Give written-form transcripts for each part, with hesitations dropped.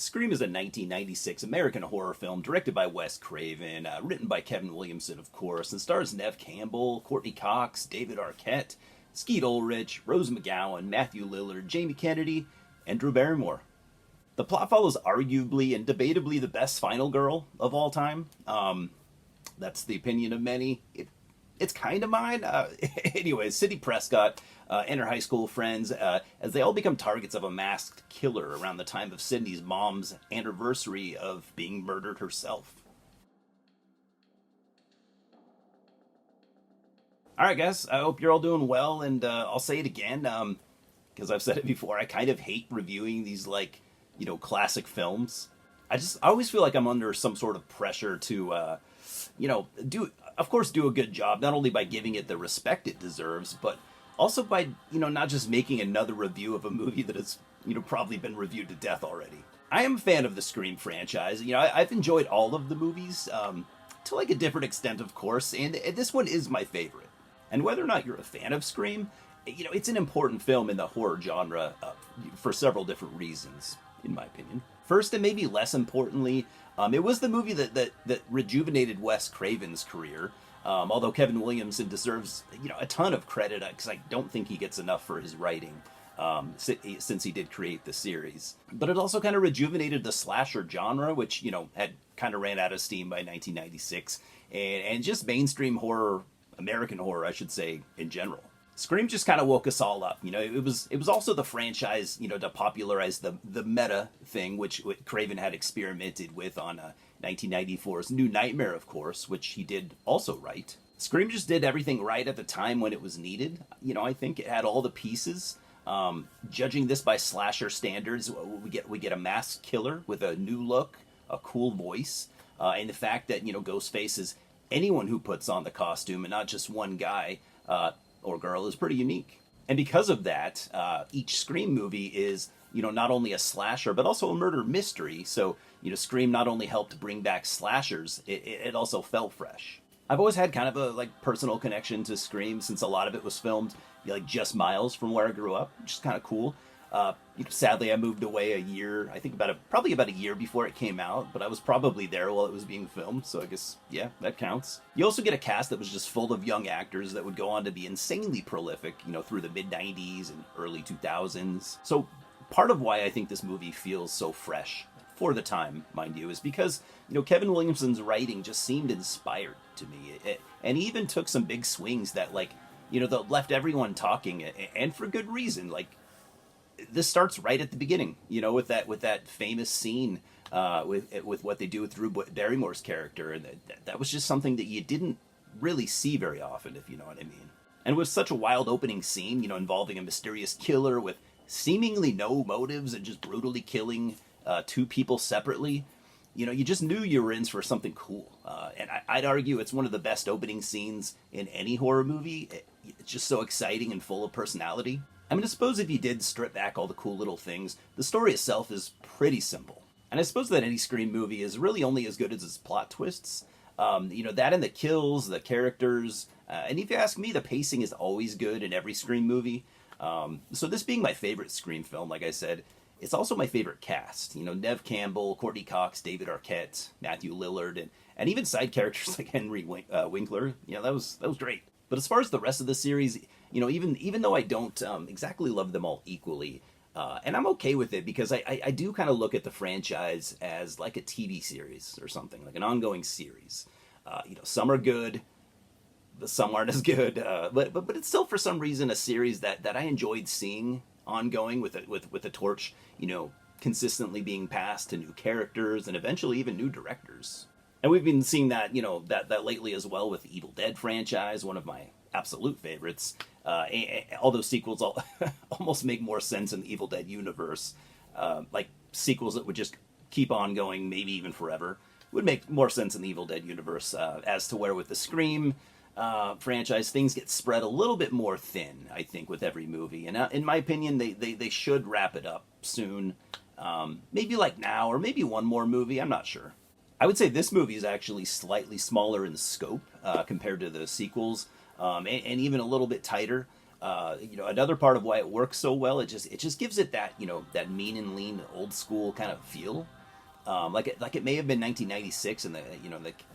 Scream is a 1996 American horror film directed by Wes Craven, written by Kevin Williamson, of course, and stars Neve Campbell, Courtney Cox, David Arquette, Skeet Ulrich, Rose McGowan, Matthew Lillard, Jamie Kennedy, and Drew Barrymore. The plot follows arguably and debatably the best final girl of all time. That's the opinion of many. It's kind of mine. Anyways, Sidney Prescott and her high school friends, as they all become targets of a masked killer around the time of Sydney's mom's anniversary of being murdered herself. All right, guys, I hope you're all doing well, and I'll say it again, because I've said it before, I kind of hate reviewing these, classic films. I always feel like I'm under some sort of pressure to, do a good job, not only by giving it the respect it deserves, but also by, not just making another review of a movie that has, probably been reviewed to death already. I am a fan of the Scream franchise. I've enjoyed all of the movies, to a different extent, of course, and this one is my favorite. And whether or not you're a fan of Scream, it's an important film in the horror genre for several different reasons, in my opinion. First, and maybe less importantly, it was the movie that rejuvenated Wes Craven's career. Although Kevin Williamson deserves, a ton of credit, because I don't think he gets enough for his writing, since he did create the series. But it also kind of rejuvenated the slasher genre, which, had kind of ran out of steam by 1996, and just mainstream horror, American horror, I should say, in general. Scream just kind of woke us all up. It was also the franchise, to popularize the meta thing, which Craven had experimented with on 1994's New Nightmare, of course, which he did also write. Scream just did everything right at the time when it was needed. I think it had all the pieces. Judging this by slasher standards, we get a masked killer with a new look, a cool voice, and the fact that Ghostface is anyone who puts on the costume and not just one guy or girl is pretty unique. And because of that, each Scream movie is, not only a slasher, but also a murder mystery. So, Scream not only helped bring back slashers, it also felt fresh. I've always had kind of a personal connection to Scream, since a lot of it was filmed just miles from where I grew up, which is kind of cool. Sadly, I moved away probably about a year before it came out, but I was probably there while it was being filmed, so I guess, yeah, that counts. You also get a cast that was just full of young actors that would go on to be insanely prolific, through the mid-90s and early 2000s. So part of why I think this movie feels so fresh, for the time, mind you, is because, Kevin Williamson's writing just seemed inspired to me. And he even took some big swings that, that left everyone talking, and for good reason. This starts right at the beginning, with that famous scene with what they do with Drew Barrymore's character, and that was just something that you didn't really see very often, if you know what I mean. And with such a wild opening scene, involving a mysterious killer with seemingly no motives and just brutally killing two people separately, you just knew you were in for something cool. And I'd argue it's one of the best opening scenes in any horror movie. It's just so exciting and full of personality. I suppose if you did strip back all the cool little things, the story itself is pretty simple. And I suppose that any Scream movie is really only as good as its plot twists. That and the kills, the characters, and if you ask me, the pacing is always good in every Scream movie. So this being my favorite Scream film, like I said, it's also my favorite cast. Neve Campbell, Courtney Cox, David Arquette, Matthew Lillard, and even side characters like Henry Winkler. That was great. But as far as the rest of the series, even though I don't exactly love them all equally, and I'm okay with it, because I do kind of look at the franchise as like a TV series or something, like an ongoing series. Some are good, but some aren't as good. But it's still, for some reason, a series that I enjoyed seeing ongoing, with the torch, consistently being passed to new characters and eventually even new directors. And we've been seeing that, that lately as well with the Evil Dead franchise, one of my absolute favorites. Although sequels almost make more sense in the Evil Dead universe. Like sequels that would just keep on going, maybe even forever, would make more sense in the Evil Dead universe. As to where with the Scream franchise, things get spread a little bit more thin, I think, with every movie. And in my opinion, they should wrap it up soon. Maybe like now, or maybe one more movie, I'm not sure. I would say this movie is actually slightly smaller in scope compared to the sequels, and even a little bit tighter. Another part of why it works so well, it just gives it that, that mean and lean old school kind of feel. Like it may have been 1996 and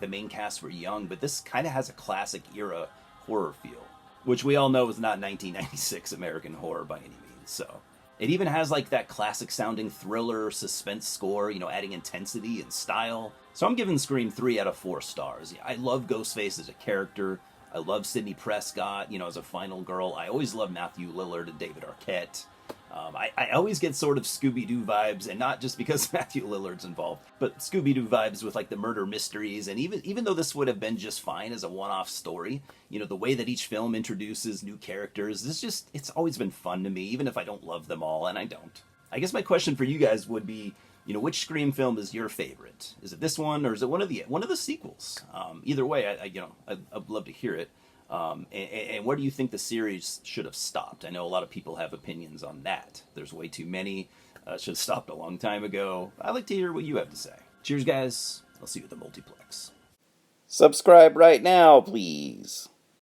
the main cast were young, but this kind of has a classic era horror feel, which we all know is not 1996 American horror by any means. So it even has like that classic sounding thriller suspense score, adding intensity and style. So I'm giving Scream 3 out of 4 stars. I love Ghostface as a character. I love Sidney Prescott, as a final girl. I always love Matthew Lillard and David Arquette. I always get sort of Scooby-Doo vibes, and not just because Matthew Lillard's involved, but Scooby-Doo vibes with like the murder mysteries. And even though this would have been just fine as a one-off story, the way that each film introduces new characters, it's always been fun to me, even if I don't love them all, and I don't. I guess my question for you guys would be, which Scream film is your favorite? Is it this one, or is it one of the sequels? Either way, I'd love to hear it. And where do you think the series should have stopped? I know a lot of people have opinions on that. There's way too many. Should have stopped a long time ago. I'd like to hear what you have to say. Cheers, guys. I'll see you at the multiplex. Subscribe right now, please.